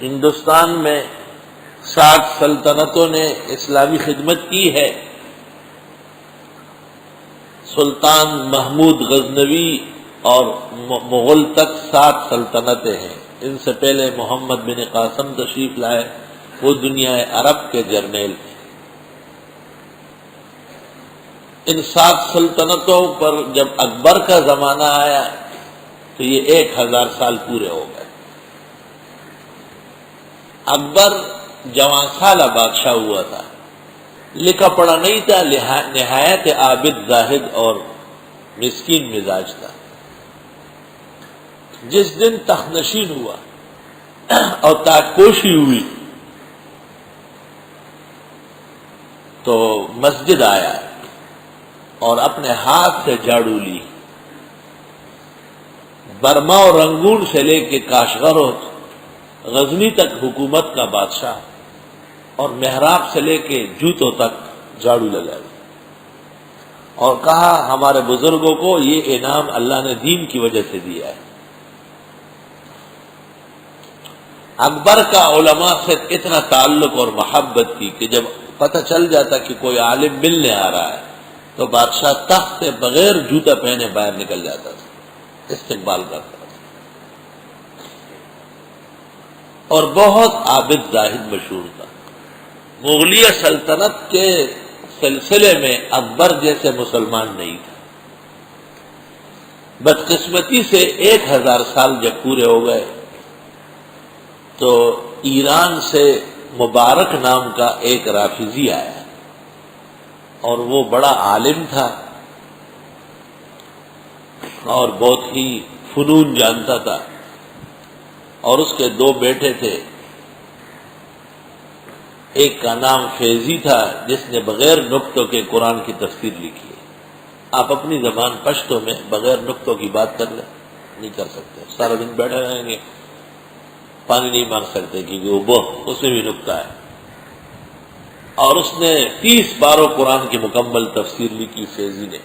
ہندوستان میں 7 سلطنتوں نے اسلامی خدمت کی ہے۔ سلطان محمود غزنوی اور مغل تک 7 سلطنتیں ہیں۔ ان سے پہلے محمد بن قاسم تشریف لائے، وہ دنیا عرب کے جرنیل تھے۔ ان 7 سلطنتوں پر جب اکبر کا زمانہ آیا تو یہ 1000 سال پورے ہو گئے۔ اکبر جوان سالہ بادشاہ ہوا تھا، لکھا پڑھا نہیں تھا، نہایت عابد زاہد اور مسکین مزاج تھا۔ جس دن تخت نشین ہوا اور تاجپوشی ہوئی تو مسجد آیا اور اپنے ہاتھ سے جھاڑو لی۔ برما اور رنگون سے لے کے کاشغر اور غزنی تک حکومت کا بادشاہ، اور محراب سے لے کے جوتوں تک جھاڑو لگائی اور کہا ہمارے بزرگوں کو یہ انعام اللہ نے دین کی وجہ سے دیا ہے۔ اکبر کا علماء سے اتنا تعلق اور محبت تھی کہ جب پتہ چل جاتا کہ کوئی عالم ملنے آ رہا ہے تو بادشاہ تخت سے بغیر جوتا پہنے باہر نکل جاتا تھا، استقبال کرتا تھا، اور بہت عابد زاہد مشہور تھا۔ مغلیہ سلطنت کے سلسلے میں اکبر جیسے مسلمان نہیں تھا۔ بدقسمتی سے 1000 سال جب پورے ہو گئے تو ایران سے مبارک نام کا ایک رافضی آیا، اور وہ بڑا عالم تھا اور بہت ہی فنون جانتا تھا، اور اس کے 2 بیٹے تھے۔ ایک کا نام فیضی تھا جس نے بغیر نقطوں کے قرآن کی تفسیر لکھی ہے۔ آپ اپنی زبان پشتو میں بغیر نقطوں کی بات کر لیں، نہیں کر سکتے، سارا دن بیٹھے رہیں گے، پانی نہیں مانگ سکتے کیونکہ وہ اس میں بھی نقطہ ہے۔ اور اس نے 30 باروں قرآن کی مکمل تفسیر لکھی فیضی نے۔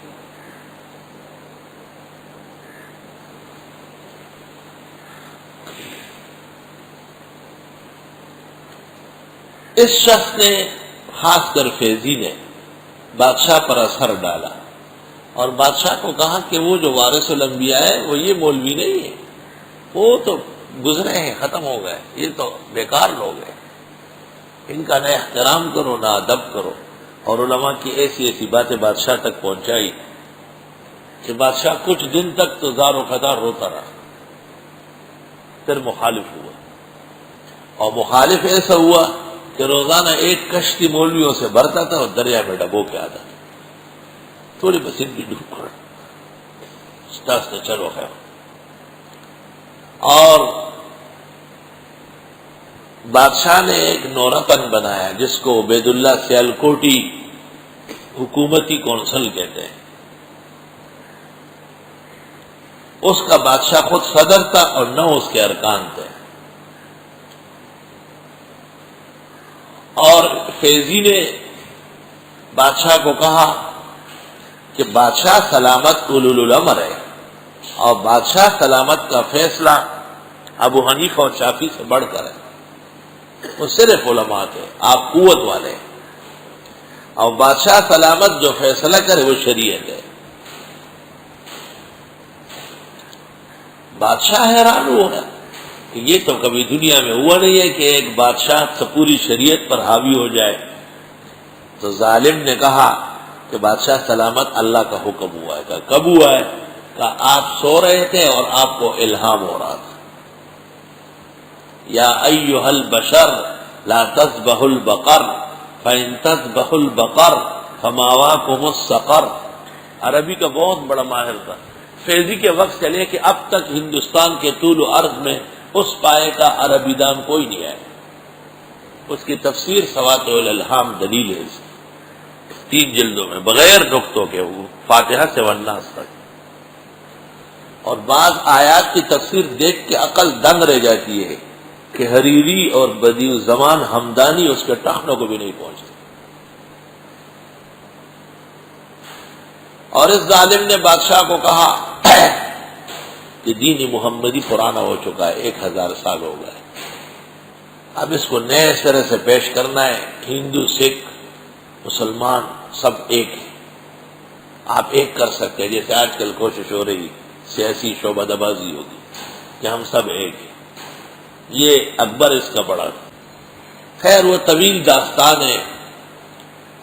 اس شخص نے، خاص کر فیضی نے، بادشاہ پر اثر ڈالا اور بادشاہ کو کہا کہ وہ جو وارث الانبیاء ہے وہ یہ مولوی نہیں ہے، وہ تو گزرے ہیں، ختم ہو گئے، یہ تو بیکار لوگ ہیں، ان کا نہ احترام کرو نہ ادب کرو۔ اور علماء کی ایسی ایسی باتیں بادشاہ تک پہنچائی کہ بادشاہ کچھ دن تک تو زار و خطار روتا رہا، پھر مخالف ہوا، اور مخالف ایسا ہوا کہ روزانہ ایک کشتی مولویوں سے بھرتا تھا اور دریا میں ڈبو کے آتا تھا، تھوڑی بس ان کی ڈوب کر نے چلو خیر۔ اور بادشاہ نے ایک نورتن بنایا جس کو عبید اللہ سیالکوٹی حکومتی کونسل کہتے ہیں۔ اس کا بادشاہ خود صدر تھا اور 9 اس کے ارکان تھے۔ اور فیضی نے بادشاہ کو کہا کہ بادشاہ سلامت اولو الامر ہے، اور بادشاہ سلامت کا فیصلہ ابو حنیفہ اور شافعی سے بڑھ کر ہے، وہ صرف علماء تھے، آپ قوت والے ہیں، اور بادشاہ سلامت جو فیصلہ کرے وہ شریعت ہے۔ بادشاہ حیران ہو گیا کہ یہ تو کبھی دنیا میں ہوا نہیں ہے کہ ایک بادشاہ پوری شریعت پر حاوی ہو جائے۔ تو ظالم نے کہا کہ بادشاہ سلامت اللہ کا حکم ہوا ہے۔ کہا کب ہوا ہے؟ کہا آپ سو رہے تھے اور آپ کو الہام ہو رہا تھا، یا ایھا البشر لا تذبحوا البقر فإن تذبحوا البقر فمأواکم السقر۔ عربی کا بہت بڑا ماہر تھا۔ فیضی کے وقت سے لے کے اب تک ہندوستان کے طول و عرض میں اس پائے کا عربی دان کوئی نہیں ہے۔ اس کی تفسیر سواطع الالہام دلیل ہے، 3 جلدوں میں بغیر نقطوں کے، وہ فاتحہ سے والناس تک۔ اور بعض آیات کی تفسیر دیکھ کے عقل دنگ رہ جاتی ہے کہ حریری اور بدیع الزمان ہمدانی اس کے ٹخنوں کو بھی نہیں پہنچتے۔ اور اس ظالم نے بادشاہ کو کہا کہ دین محمدی پرانا ہو چکا ہے، 1000 سال ہو گئے، اب اس کو نئے سرے سے پیش کرنا ہے. ہندو، سکھ، مسلمان سب ایک ہیں. آپ ایک کر سکتے ہیں، جیسے آج کل کوشش ہو رہی سیاسی شعبہ دبازی ہوگی کہ ہم سب ایک ہیں. یہ اکبر اس کا بڑا تھا. خیر وہ طویل داستان ہے.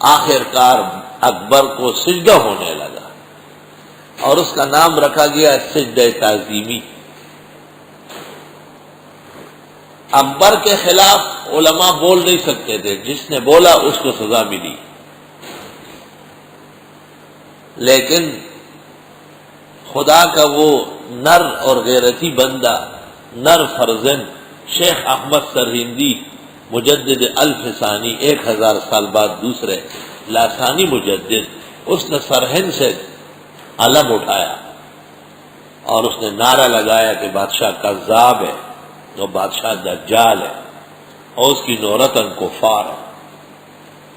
آخر کار اکبر کو سجدہ ہونے لگا اور اس کا نام رکھا گیا سجدہ تعظیمی. اکبر کے خلاف علماء بول نہیں سکتے تھے، جس نے بولا اس کو سزا ملی. لیکن خدا کا وہ نر اور غیرتی بندہ، نر فرزند شیخ احمد سرہندی مجدد الف ثانی، 1000 سال بعد دوسرے لاثانی مجدد، اس نے سرہند سے علم اٹھایا اور اس نے نعرہ لگایا کہ بادشاہ کذاب ہے، تو بادشاہ دجال ہے اور اس کی نورتن کفار ہے،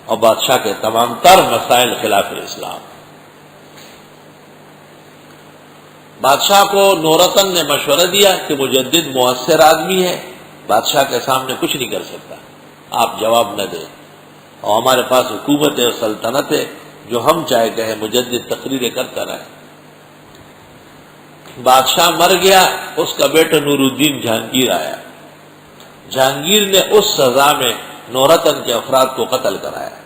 اور بادشاہ کے تمام تر مسائل خلاف اسلام. بادشاہ کو نورتن نے مشورہ دیا کہ مجدد مؤثر آدمی ہے، بادشاہ کے سامنے کچھ نہیں کر سکتا، آپ جواب نہ دیں، اور ہمارے پاس حکومت ہے اور سلطنت ہے، جو ہم چاہے کہیں مجدد تقریریں کرتا رہے. بادشاہ مر گیا، اس کا بیٹا نور الدین جہانگیر آیا. جہانگیر نے اس سزا میں نورتن کے افراد کو قتل کرایا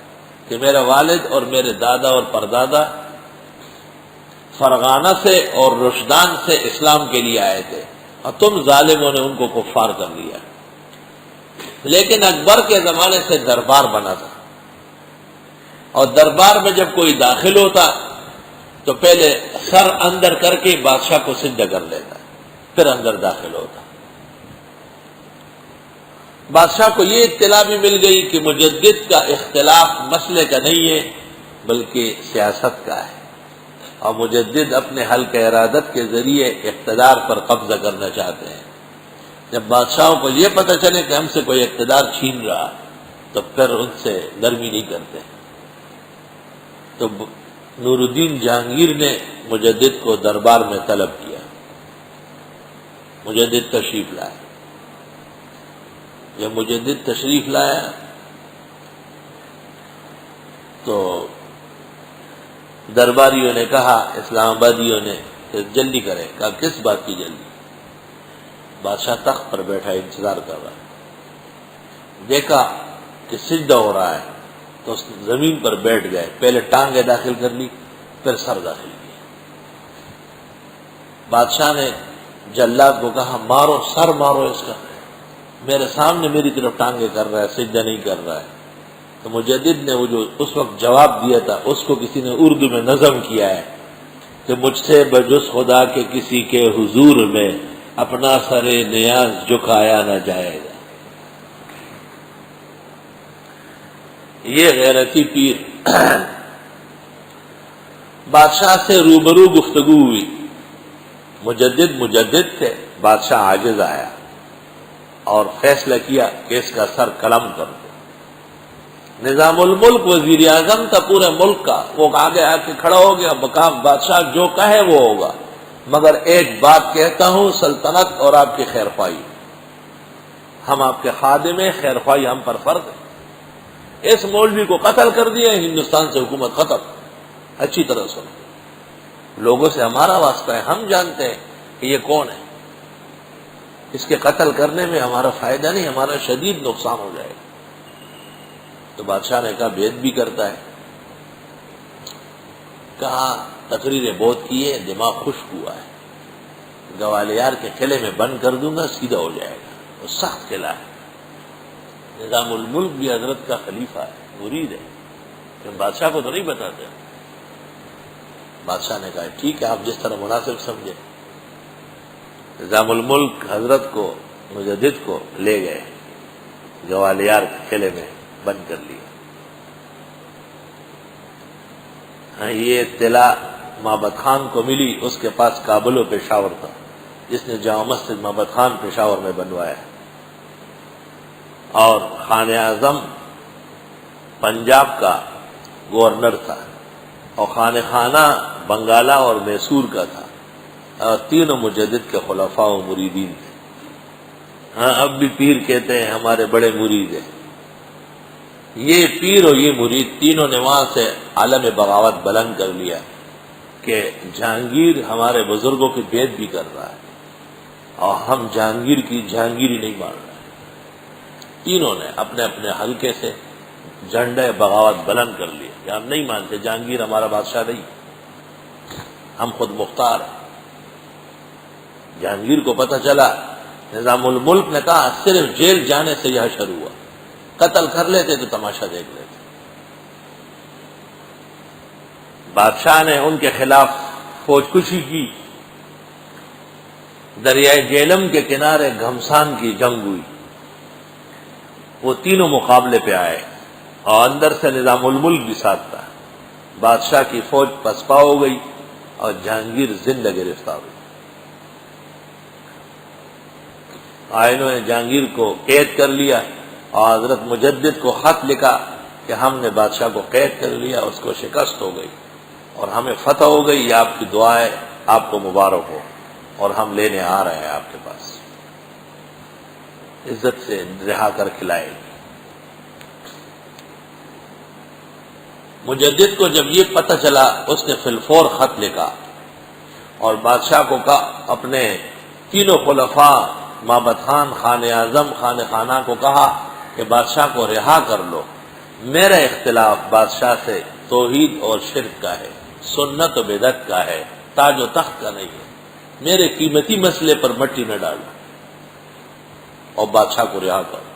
کہ میرا والد اور میرے دادا اور پردادا فرغانہ سے اور رشدان سے اسلام کے لیے آئے تھے اور تم ظالموں نے ان کو کفار کر لیا. لیکن اکبر کے زمانے سے دربار بنا تھا، اور دربار میں جب کوئی داخل ہوتا تو پہلے سر اندر کر کے بادشاہ کو سجدہ کر لیتا، پھر اندر داخل ہوتا. بادشاہ کو یہ اطلاع بھی مل گئی کہ مجدد کا اختلاف مسئلے کا نہیں ہے بلکہ سیاست کا ہے، اور مجدد اپنے حلق ارادت کے ذریعے اقتدار پر قبضہ کرنا چاہتے ہیں. جب بادشاہوں کو یہ پتہ چلے کہ ہم سے کوئی اقتدار چھین رہا تو پھر ان سے نرمی نہیں کرتے. تو نور الدین جہانگیر نے مجدد کو دربار میں طلب کیا. مجدد تشریف لایا. جب مجدد تشریف لایا تو درباریوں نے کہا، اسلام آبادیوں نے کہ جلدی کرے. کہا کس بات کی جلدی؟ بادشاہ تخت پر بیٹھا انتظار کر رہا ہے. دیکھا کہ سجدہ ہو رہا ہے تو زمین پر بیٹھ گئے، پہلے ٹانگیں داخل کر لی پھر سر داخل کیا. بادشاہ نے جلاد کو کہا مارو، سر مارو اس کا، میرے سامنے میری طرف ٹانگیں کر رہا ہے، سجدہ نہیں کر رہا ہے. تو مجدد نے وہ جو اس وقت جواب دیا تھا اس کو کسی نے اردو میں نظم کیا ہے کہ مجھ سے بجز خدا کے کسی کے حضور میں اپنا سر نیاز جھکایا نہ جائے گا. یہ غیرتی پیر بادشاہ سے روبرو گفتگو ہوئی. مجدد تھے، بادشاہ عاجز آیا اور فیصلہ کیا کہ اس کا سر قلم کر دو. نظام الملک وزیر اعظم تھا پورے ملک کا، وہ آگے آ کے کھڑا ہو گیا، مقام بادشاہ جو کہے وہ ہوگا، مگر ایک بات کہتا ہوں، سلطنت اور آپ کی خیر خواہی، ہم آپ کے خادم ہیں، خیر خواہی ہم پر فرض ہے. اس مولوی کو قتل کر دیا، ہندوستان سے حکومت ختم. اچھی طرح سنو، لوگوں سے ہمارا واسطہ ہے، ہم جانتے ہیں کہ یہ کون ہے، اس کے قتل کرنے میں ہمارا فائدہ نہیں، ہمارا شدید نقصان ہو جائے گا. تو بادشاہ نے کہا بید بھی کرتا ہے. کہا تقریریں بہت کی ہے، دماغ خشک ہوا ہے، گوالیار کے قلعے میں بند کر دوں گا، سیدھا ہو جائے گا. وہ سخت قلعہ ہے، نظام الملک بھی حضرت کا خلیفہ ہے، مرید ہے، لیکن بادشاہ کو تو نہیں بتاتے. بادشاہ نے کہا ٹھیک ہے، آپ جس طرح مناسب سمجھے. نظام الملک حضرت کو، مجدد کو لے گئے، گوالیار کے قلعے میں بند کر لیا. یہ اطلاع محمد خان کو ملی، اس کے پاس کابل و پشاور تھا، جس نے جامع مسجد محمد خان پشاور میں بنوایا، اور خان اعظم پنجاب کا گورنر تھا، اور خانہ بنگالہ اور میسور کا تھا، اور تینوں مجدد کے خلفاء و مریدین تھے. ہاں اب بھی پیر کہتے ہیں ہمارے بڑے مرید ہیں. یہ پیر اور یہ مرید تینوں نے وہاں سے عالم بغاوت بلند کر لیا کہ جہانگیر ہمارے بزرگوں کی بیعت بھی کر رہا ہے اور ہم جہانگیر کی جہانگیری نہیں مان رہے. تینوں نے اپنے اپنے حلقے سے جھنڈے بغاوت بلند کر لیے کہ ہم نہیں مانتے جہانگیر ہمارا بادشاہ نہیں، ہم خود مختار ہیں. جہانگیر کو پتہ چلا، نظام الملک نے کہا صرف جیل جانے سے یہ شروع ہوا، قتل کر لیتے تو تماشا دیکھ لیتے. بادشاہ نے ان کے خلاف فوج کشی کی. دریائے جیلم کے کنارے گھمسان کی جنگ ہوئی. وہ تینوں مقابلے پہ آئے اور اندر سے نظام الملک بھی ساتھ تھا. بادشاہ کی فوج پسپا ہو گئی اور جہانگیر زندہ گرفتار ہوئی. آئینوں نے جہانگیر کو قید کر لیا اور حضرت مجدد کو خط لکھا کہ ہم نے بادشاہ کو قید کر لیا، اس کو شکست ہو گئی اور ہمیں فتح ہو گئی، یہ آپ کی دعا ہے، آپ کو مبارک ہو، اور ہم لینے آ رہے ہیں آپ کے پاس. عزت سے رہا کر کھلائے. مجدد کو جب یہ پتہ چلا اس نے فی الفور خط لکھا اور بادشاہ کو کہا، اپنے تینوں خلفاء مابد خان، خان اعظم، خان خانہ کو کہا کہ بادشاہ کو رہا کر لو. میرا اختلاف بادشاہ سے توحید اور شرک کا ہے، سنت و بدعت کا ہے، تاج و تخت کا نہیں ہے. میرے قیمتی مسئلے پر مٹی نہ ڈالو اور بادشاہ کو رہا کرو.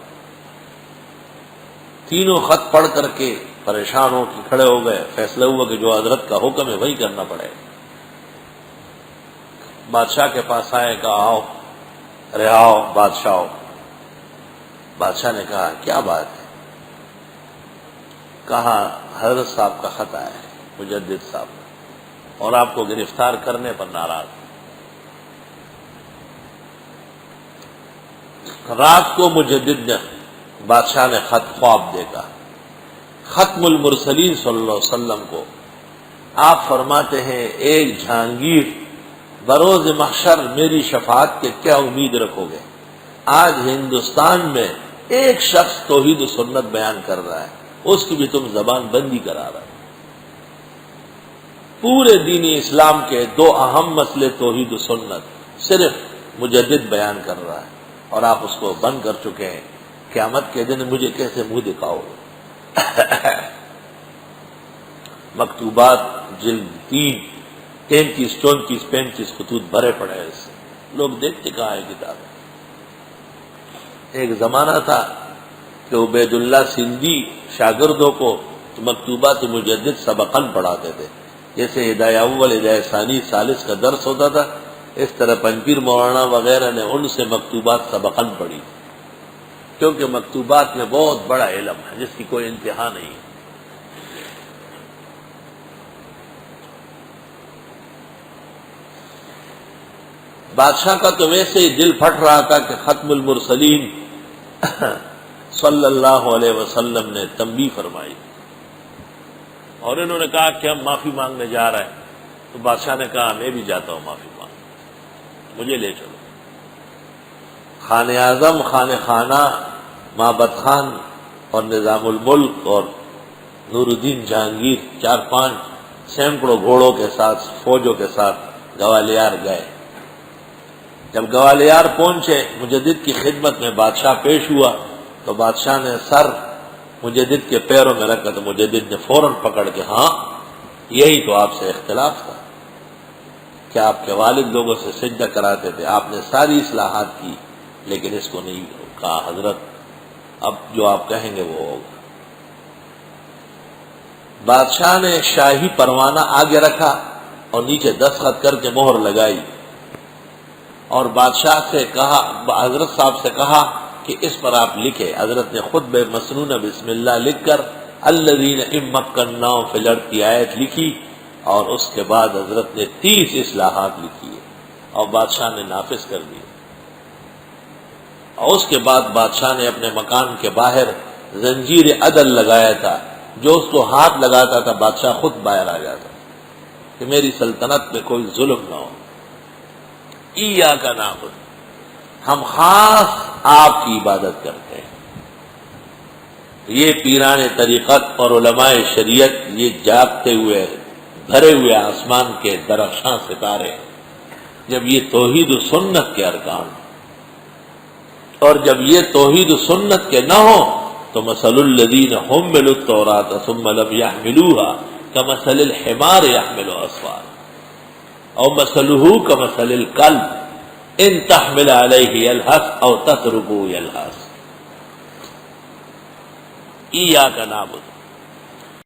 تینوں خط پڑھ کر کے پریشان ہو کے کھڑے ہو گئے. فیصلہ ہوا کہ جو حضرت کا حکم ہے وہی کرنا پڑے. بادشاہ کے پاس آئے، کہا آؤ رہاؤ بادشاہ. بادشاہ نے کہا کیا بات ہے؟ کہا حضرت صاحب کا خط آیا ہے، مجدد صاحب، اور آپ کو گرفتار کرنے پر ناراض. رات کو مجدد نے بادشاہ نے خط خواب دیکھا. ختم المرسلین صلی اللہ علیہ وسلم کو آپ فرماتے ہیں ایک جہانگیر بروز محشر میری شفاعت کے کیا امید رکھو گے؟ آج ہندوستان میں ایک شخص توحید و سنت بیان کر رہا ہے، اس کی بھی تم زبان بندی کرا رہا ہے. پورے دین اسلام کے دو اہم مسئلے توحید و سنت صرف مجدد بیان کر رہا ہے اور آپ اس کو بند کر چکے ہیں. قیامت کے دن مجھے کیسے منہ دکھاؤ؟ مکتوبات جلد 3 33 34 35 خطوط بھرے پڑے ہیں. اس سے لوگ دیکھتے کہاں ہے کتاب. ایک زمانہ تھا کہ عبید اللہ سندھی شاگردوں کو مکتوبات مجدد سبقاً پڑھاتے تھے. جیسے ہدایہ اول، ہدایہ ثانی، ثالث کا درس ہوتا تھا، اس طرح پنجپیر مولانا وغیرہ نے ان سے مکتوبات سبقاً پڑھی، کیونکہ مکتوبات میں بہت بڑا علم ہے جس کی کوئی انتہا نہیں. بادشاہ کا تو ویسے ہی دل پھٹ رہا تھا کہ ختم المرسلین صلی اللہ علیہ وسلم نے تنبیہ فرمائی اور انہوں نے کہا کہ ہم معافی مانگنے جا رہے ہیں. تو بادشاہ نے کہا میں بھی جاتا ہوں معافی مانگ، مجھے لے چلو. خان اعظم، خان خانہ، مابد خان اور نظام الملک اور نور الدین جہانگیر 4-5 سینکڑوں گھوڑوں کے ساتھ، فوجوں کے ساتھ گوالیار گئے. جب گوالیار پہنچے، مجدد کی خدمت میں بادشاہ پیش ہوا تو بادشاہ نے سر مجدد کے پیروں میں رکھا تو مجدد نے فوراً پکڑ کے، ہاں یہی تو آپ سے اختلاف تھا کہ آپ کے والد لوگوں سے سجدہ کراتے تھے، آپ نے ساری اصلاحات کی لیکن اس کو نہیں کہا. حضرت اب جو آپ کہیں گے وہ ہوگا. بادشاہ نے شاہی پروانہ آگے رکھا اور نیچے دستخط کر کے مہر لگائی اور بادشاہ سے کہا، حضرت صاحب سے کہا کہ اس پر آپ لکھے. حضرت نے خطبہ مسنونہ بسم اللہ لکھ کر الذین ان مکناہم فی الارض کی آیت لکھی اور اس کے بعد حضرت نے 30 اصلاحات لکھی ہے اور بادشاہ نے نافذ کر دی. اور اس کے بعد بادشاہ نے اپنے مکان کے باہر زنجیر عدل لگایا تھا، جو اس کو ہاتھ لگاتا تھا بادشاہ خود باہر آ جاتا کہ میری سلطنت میں کوئی ظلم نہ ہو. ایاک نعبد ہم خاص آپ کی عبادت کرتے ہیں. یہ پیران طریقت اور علماء شریعت یہ جاگتے ہوئے بھرے ہوئے آسمان کے درخشاں ستارے، جب یہ توحید و سنت کے ارکان، اور جب یہ توحید و سنت کے نہ ہو تو مثل الذین حملوا التوراۃ ثم لم يحملوها كمثل الحمار يحمل اسفارا او مثلہ کمثل الکلب ان تحمل علیہ یلہث او تترکہ یلہث. ایاک نعبد